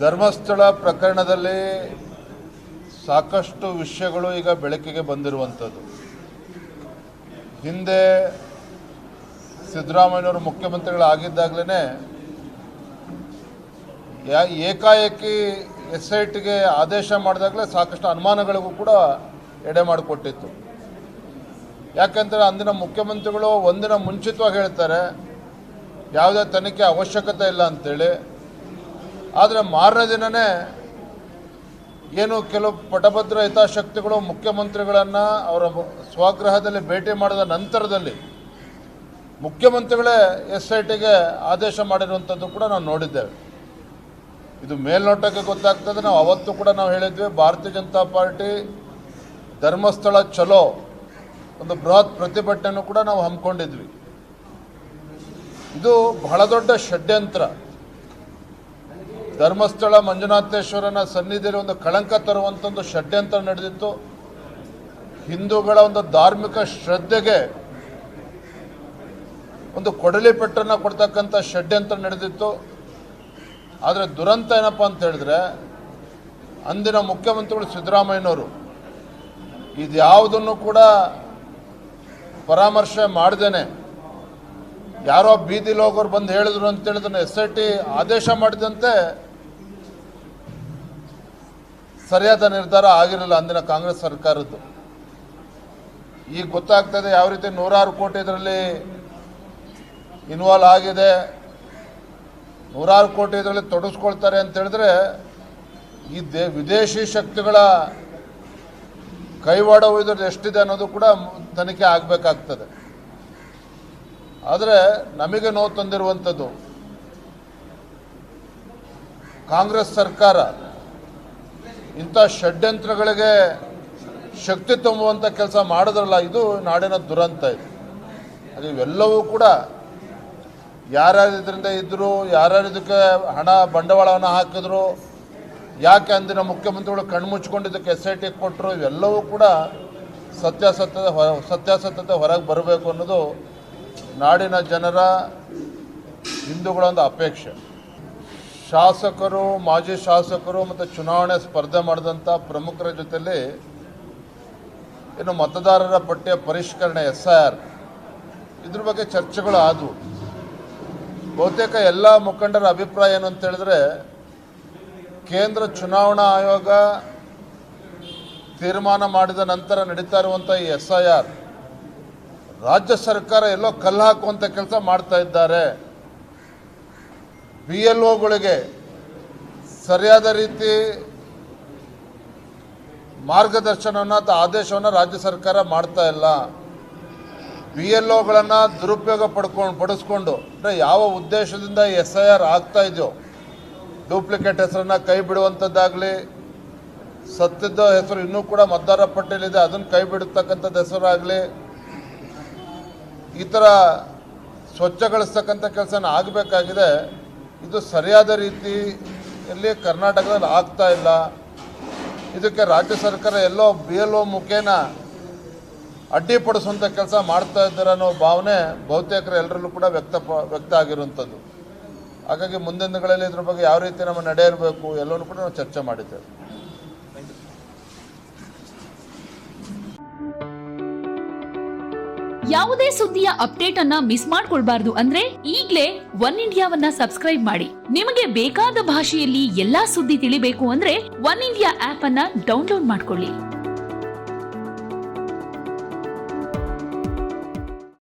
ಧರ್ಮಸ್ಥಳ ಪ್ರಕರಣದಲ್ಲಿ ಸಾಕಷ್ಟು ವಿಷಯಗಳು ಈಗ ಬೆಳಕಿಗೆ ಬಂದಿರುವಂಥದ್ದು. ಹಿಂದೆ ಸಿದ್ದರಾಮಯ್ಯನವರು ಮುಖ್ಯಮಂತ್ರಿಗಳಾಗಿದ್ದಾಗಲೇ ಏಕಾಏಕಿ SITಗೆ ಆದೇಶ ಮಾಡಿದಾಗಲೇ ಸಾಕಷ್ಟು ಅನುಮಾನಗಳಿಗೂ ಕೂಡ ಎಡೆ ಮಾಡಿಕೊಟ್ಟಿತ್ತು. ಯಾಕೆಂದರೆ ಅಂದಿನ ಮುಖ್ಯಮಂತ್ರಿಗಳು ಒಂದಿನ ಮುಂಚಿತವಾಗಿ ಹೇಳ್ತಾರೆ ಯಾವುದೇ ತನಿಖೆ ಅವಶ್ಯಕತೆ ಇಲ್ಲ ಅಂತೇಳಿ. ಆದರೆ ಮಾರನೇ ದಿನವೇ ಏನು ಕೆಲವು ಪಟಭದ್ರ ಹಿತಾಸಕ್ತಿಗಳು ಮುಖ್ಯಮಂತ್ರಿಗಳನ್ನು ಅವರ ಸ್ವಗೃಹದಲ್ಲಿ ಭೇಟಿ ಮಾಡಿದ ನಂತರದಲ್ಲಿ ಮುಖ್ಯಮಂತ್ರಿಗಳೇ SITಗೆ ಆದೇಶ ಮಾಡಿರುವಂಥದ್ದು ಕೂಡ ನಾವು ನೋಡಿದ್ದೇವೆ. ಇದು ಮೇಲ್ನೋಟಕ್ಕೆ ಗೊತ್ತಾಗ್ತದೆ. ನಾವು ಅವತ್ತು ಕೂಡ ನಾವು ಹೇಳಿದ್ವಿ, ಭಾರತೀಯ ಜನತಾ ಪಾರ್ಟಿ ಧರ್ಮಸ್ಥಳ ಚಲೋ ಒಂದು ಬೃಹತ್ ಪ್ರತಿಭಟನೆಯನ್ನು ಕೂಡ ನಾವು ಹಮ್ಮಿಕೊಂಡಿದ್ವಿ. ಇದು ಬಹಳ ದೊಡ್ಡ ಷಡ್ಯಂತ್ರ. ಧರ್ಮಸ್ಥಳ ಮಂಜುನಾಥೇಶ್ವರನ ಸನ್ನಿಧಿಯಲ್ಲಿ ಒಂದು ಕಳಂಕ ತರುವಂಥ ಒಂದು ಷಡ್ಯಂತ್ರ ನಡೆದಿತ್ತು. ಹಿಂದೂಗಳ ಒಂದು ಧಾರ್ಮಿಕ ಶ್ರದ್ಧೆಗೆ ಒಂದು ಕೊಡಲಿ ಪೆಟ್ಟನ್ನು ಕೊಡ್ತಕ್ಕಂಥ ಷಡ್ಯಂತ್ರ ನಡೆದಿತ್ತು. ಆದರೆ ದುರಂತ ಏನಪ್ಪ ಅಂತ ಹೇಳಿದ್ರೆ, ಅಂದಿನ ಮುಖ್ಯಮಂತ್ರಿಗಳು ಸಿದ್ದರಾಮಯ್ಯನವರು ಇದ್ಯಾವುದನ್ನು ಕೂಡ ಪರಾಮರ್ಶೆ ಮಾಡ್ದೇನೆ ಯಾರೋ ಬೀದಿಲಿ ಹೋಗೋರು ಬಂದು ಹೇಳಿದ್ರು ಅಂತೇಳಿದನ್ನು SIT ಆದೇಶ ಮಾಡಿದಂತೆ ಸರಿಯಾದ ನಿರ್ಧಾರ ಆಗಿರಲಿಲ್ಲ ಅಂದಿನ ಕಾಂಗ್ರೆಸ್ ಸರ್ಕಾರದ್ದು. ಈಗ ಗೊತ್ತಾಗ್ತದೆ ಯಾವ ರೀತಿ 100 ಕೋಟಿ ಇದರಲ್ಲಿ ಇನ್ವಾಲ್ವ್ ಆಗಿದೆ, 100 ಕೋಟಿ ಇದರಲ್ಲಿ ತೊಡಗಿಸ್ಕೊಳ್ತಾರೆ ಅಂತ ಹೇಳಿದ್ರೆ ಈ ವಿದೇಶಿ ಶಕ್ತಿಗಳ ಕೈವಾಡವು ಇದ್ರದ್ದು ಎಷ್ಟಿದೆ ಅನ್ನೋದು ಕೂಡ ತನಿಖೆ ಆಗಬೇಕಾಗ್ತದೆ. ಆದರೆ ನಮಗೆ ನೋವು ತಂದಿರುವಂಥದ್ದು ಕಾಂಗ್ರೆಸ್ ಸರ್ಕಾರ ಇಂಥ ಷಡ್ಯಂತ್ರಗಳಿಗೆ ಶಕ್ತಿ ತುಂಬುವಂಥ ಕೆಲಸ ಮಾಡಿದ್ರಲ್ಲ, ಇದು ನಾಡಿನ ದುರಂತ. ಇದು ಅದು ಇವೆಲ್ಲವೂ ಕೂಡ ಯಾರ್ಯಾರು ಇದರಿಂದ ಇದ್ದರು, ಯಾರ್ಯಾರು ಇದಕ್ಕೆ ಹಣ ಬಂಡವಾಳವನ್ನು ಹಾಕಿದ್ರು, ಯಾಕೆ ಅಂದಿನ ಮುಖ್ಯಮಂತ್ರಿಗಳು ಕಣ್ಮುಚ್ಕೊಂಡಿದ್ದಕ್ಕೆ SIT ಕೊಟ್ಟರು, ಇವೆಲ್ಲವೂ ಕೂಡ ಸತ್ಯಾಸತ್ಯತೆ ಹೊರಗೆ ಬರಬೇಕು ಅನ್ನೋದು ನಾಡಿನ ಜನರ, ಹಿಂದೂಗಳ ಒಂದು ಅಪೇಕ್ಷೆ. ಶಾಸಕರು, ಮಾಜಿ ಶಾಸಕರು ಮತ್ತು ಚುನಾವಣೆ ಸ್ಪರ್ಧೆ ಮಾಡಿದಂಥ ಪ್ರಮುಖರ ಜೊತೆಯಲ್ಲಿ ಇನ್ನು ಮತದಾರರ ಪಟ್ಟಿಯ ಪರಿಷ್ಕರಣೆ SIR ಇದ್ರ ಬಗ್ಗೆ ಚರ್ಚೆಗಳು ಆದವು. ಬಹುತೇಕ ಎಲ್ಲ ಮುಖಂಡರ ಅಭಿಪ್ರಾಯ ಏನು ಅಂತ ಹೇಳಿದ್ರೆ, ಕೇಂದ್ರ ಚುನಾವಣಾ ಆಯೋಗ ತೀರ್ಮಾನ ಮಾಡಿದ ನಂತರ ನಡೀತಾ ಇರುವಂಥ ಈ SIR ರಾಜ್ಯ ಸರ್ಕಾರ ಎಲ್ಲೋ ಕಲ್ಲು ಹಾಕುವಂಥ ಕೆಲಸ ಮಾಡ್ತಾ ಇದ್ದಾರೆ. BLOಗಳಿಗೆ ಸರಿಯಾದ ರೀತಿ ಮಾರ್ಗದರ್ಶನವನ್ನು ಅಥವಾ ಆದೇಶವನ್ನು ರಾಜ್ಯ ಸರ್ಕಾರ ಮಾಡ್ತಾ ಇಲ್ಲ. BLOಗಳನ್ನು ದುರುಪಯೋಗ ಪಡಿಸ್ಕೊಂಡು ಅಂದರೆ ಯಾವ ಉದ್ದೇಶದಿಂದ SIR ಆಗ್ತಾ ಇದೆಯೋ, ಡೂಪ್ಲಿಕೇಟ್ ಹೆಸರನ್ನು ಕೈ ಬಿಡುವಂಥದ್ದಾಗಲಿ, ಸತ್ಯದ ಹೆಸರು ಇನ್ನೂ ಕೂಡ ಮತದಾರರ ಪಟ್ಟಿಯಲ್ಲಿದೆ ಅದನ್ನು ಕೈ ಬಿಡತಕ್ಕಂಥದ್ದು ಹೆಸರಾಗಲಿ, ಈ ಥರ ಸ್ವಚ್ಛಗೊಳಿಸ್ತಕ್ಕಂಥ ಕೆಲಸನ ಆಗಬೇಕಾಗಿದೆ. ಇದು ಸರಿಯಾದ ರೀತಿಯಲ್ಲಿ ಕರ್ನಾಟಕದಲ್ಲಿ ಆಗ್ತಾ ಇಲ್ಲ. ಇದಕ್ಕೆ ರಾಜ್ಯ ಸರ್ಕಾರ ಎಲ್ಲೋ BLO ಮುಖೇನ ಅಡ್ಡಿಪಡಿಸುವಂಥ ಕೆಲಸ ಮಾಡ್ತಾ ಇದ್ದಾರೆ ಅನ್ನೋ ಭಾವನೆ ಬಹುತೇಕರು ಎಲ್ಲರಲ್ಲೂ ಕೂಡ ವ್ಯಕ್ತ ಆಗಿರುವಂಥದ್ದು. ಹಾಗಾಗಿ ಮುಂದಿನ ದಿನಗಳಲ್ಲಿ ಇದ್ರ ಬಗ್ಗೆ ಯಾವ ರೀತಿ ನಮ್ಮ ನಡೆ ಇರಬೇಕು ಎಲ್ಲವನ್ನೂ ಕೂಡ ನಾವು ಚರ್ಚೆ ಮಾಡಿದ್ದೇವೆ. ಯಾವುದೇ ಸುದ್ದಿಯ ಅಪ್ಡೇಟ್ ಅನ್ನ ಮಿಸ್ ಮಾಡ್ಕೊಳ್ಬಾರ್ದು ಅಂದ್ರೆ ಈಗ್ಲೇ ಒನ್ ಇಂಡಿಯಾವನ್ನ ಸಬ್ಸ್ಕ್ರೈಬ್ ಮಾಡಿ. ನಿಮಗೆ ಬೇಕಾದ ಭಾಷೆಯಲ್ಲಿ ಎಲ್ಲಾ ಸುದ್ದಿ ತಿಳಿಬೇಕು ಅಂದ್ರೆ ಒನ್ ಇಂಡಿಯಾ ಆಪ್ ಅನ್ನ ಡೌನ್ಲೋಡ್ ಮಾಡ್ಕೊಳ್ಳಿ.